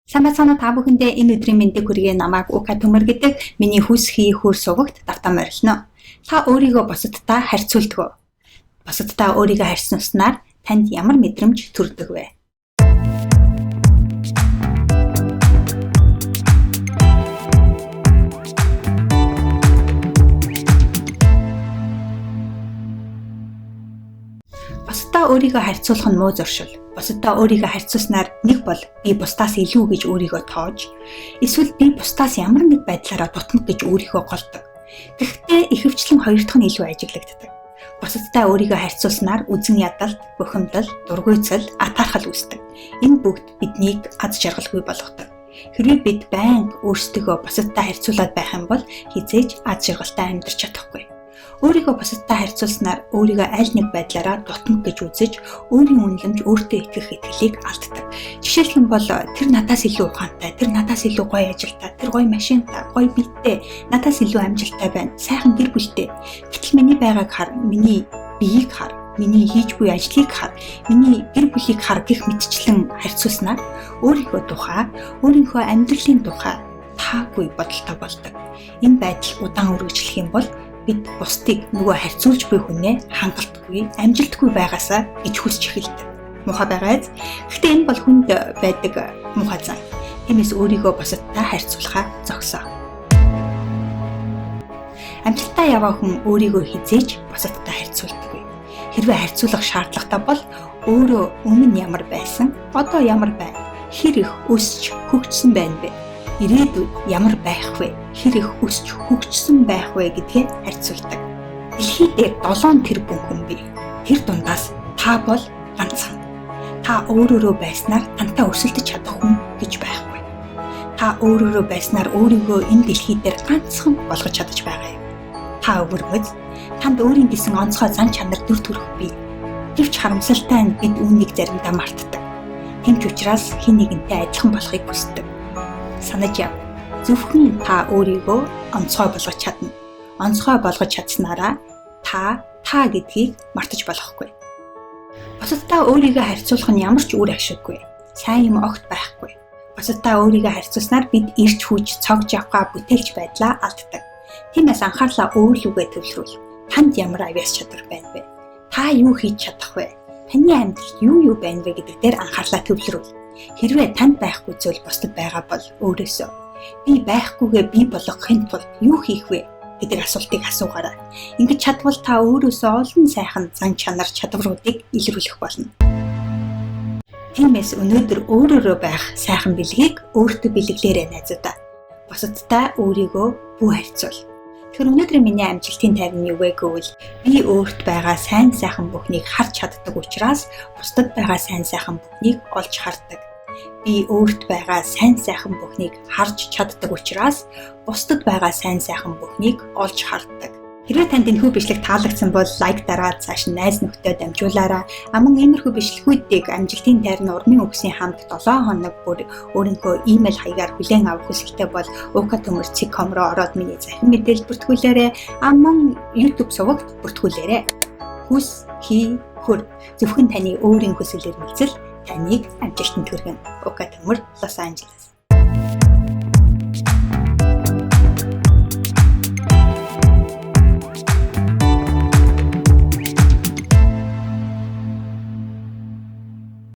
Самбайцгаана та бүхэндээ энэ өдрийн мэндийг хүргэе. Намайг Ука Төмөр гэдэг миний хүсхий хөр сугагт давтан морилно. Та өөрийгөө бусадтай харьцуулдаг уу? Бусадтай өөрийгөө харьцуулснаар танд ямар мэдрэмж төрдөг вэ? Бусадтай өөрийгөө харьцуулах нь муу зуршил. Бусадтай өөрийгөө харьцуулснаар нэг бол би бусдаас илүү гэж өөрийгөө тоож, эсвэл би бусдаас ямар нэг байдлаараа дутмаг гэж өөрийгөө голдог. Гэхдээ ихэвчлэн хоёр дахь нь илүү ажиглагддаг. Бусадтай өөрийгөө харьцуулснаар үзэн ядалт, бухимдал, дургуйцал, атаархал үүсдэг. Энэ бүгд биднийг аз жаргалгүй болгодог. Хэрвээ бид байнга өөрсдөө бусадтай харьцуулаад байх юм бол хизээж аз жаргалтай амьдрч чадахгүй. Өөрийгөө бусадтай харьцуулснаар өөрийгөө аль нэг байдлаараа дутмаг гэж үзэж, өөрийн үнэлэмж өөртөө итгэх итгэлийг алддаг. Жишээлх юм бол тэр надаас илүү ухаантай, тэр надаас илүү гоё ажилтай, тэр гоё машинтай, гоё биетэй, надаас илүү амжилттай байна, сайхан гэр бүлтэй. Гэтэл миний байгааг хар, миний биеийг хар, миний хийж буй ажлыг хар, миний гэр бүлийг хар гэх мэтчлэн харьцуулснаар өөрийнхөө тухай, өөрийнхөө амьдралын тухай таагүй бодолтой болдог. Энэ байдал удаан үргэлжлэх юм бол бид бусдыг нөгөө харьцуулж буй хүнээ хангалтгүй, амжилтгүй байгаасаа гэж хүсч эхэлдэг. Муухай байгааз. Гэхдээ энэ бол хүнд байдаг муухай зан. Тиймээс өөрийгөө бусадтай харьцуулахаа зогсоо. Амжилттай яваа хүн өөрийгөө хизээж бусадтай харьцуулдаггүй. Хэрвээ харьцуулах шаардлагатай бол өөрөө өмнө ямар байсан, одоо ямар байна, хэр их өсч хөгжсөн байна вэ? Ирээдүйд ямар байх вэ? Хэр их өсч хөгжсөн байх вэ гэдгээ харьцуулдаг. Дэлхий дээр 7 тэрбум хүн бий. Тэр дундаас та бол ганцхан. Та өөрөөрөө байснаар тантай өрсөлдөж чадах хүн гэж байхгүй. Та өөрөөрөө байснаар өөрийгөө энэ дэлхий дээр ганцхан болгож чадаж байгаа юм. Та өвөрмөц, танд өөрийн гэсэн онцгой зан чанар дүр төрх бий. Гэвч харамсалтай нь бид үүнийг заримдаа мартдаг. Тэм ч учраас хэн нэгэнтэй адилхан болохыг хүсдэг. Санаж яв. Зөвхөн та өөрийгөө онцгой болгож чадна. Онцгой болгож чадсанараа та гэдгийг мартаж болохгүй. Бусадтай өөрийгөө харьцуулах нь ямар ч үр ашиггүй. Сайн юм огт байхгүй. Бусадтай өөрийгөө харьцуулснаар бид ирж хүж, цогж явхаа бүтээлч байдлаа алддаг. Тиймээс анхаарлаа өөрлөгөө төвлөрүүл. Танд ямар авяас чадвар байна вэ? Та юу хийж чадах вэ? Таны амьдралд юу байна вэ гэдэг дээр анхаарлаа төвлөрүүл. Хэрвээ танд байхгүй зүйл бусдад байгаа бол өөрөөсөө би байхгүйгээ бий болгохын тулд юу хийх вэ гэдэг асуултыг асуугаарай. Ингэж чадвал та өөрөөсөө олон сайхан зан чанар чадваруудыг илрүүлэх болно. Тиймээс өнөөдөр өөрөөрөө байх сайхан бэлгийг өөртөө бэлгэлээрэй найзуудаа. Бусадтай өөрийгөө бүү харьцуул. Тэгэхээр өнөөдрийн миний амжилтын тайван юу вэ гэвэл би өөрт байгаа сайн сайхан бүхнийг харж чаддаг учраас бусдад байгаа сайн сайхан бүхнийг олж хардаг. Би өөрт байгаа сайн сайхан бүхнийг харж чаддаг учраас бусдад байгаа сайн сайхан бүхнийг олж хардаг. Хэрвээ танд энэ бичлэг таалагдсан бол лайк дараад цааш найз нөхдөд дамжуулаарай. Аман иймэрхүү бичлэгүүдийг амжилтын тайрны урмын үгсийн хамт 7 хоног бүр өөрийнхөө имэйл хаягаар хүлээн авах хүсэлтэй бол ukatomor.com руу ороод миний захин мэдээлэл бүртгүүлээрэй. Аман YouTube сувагт бүртгүүлээрэй. Хүс, хий, хөр. Зөвхөн таны өөрийн хүсэл эрмэлзэл таныг амжилтанд хүргэнэ. Ука Төмөр, Лос Анжелес.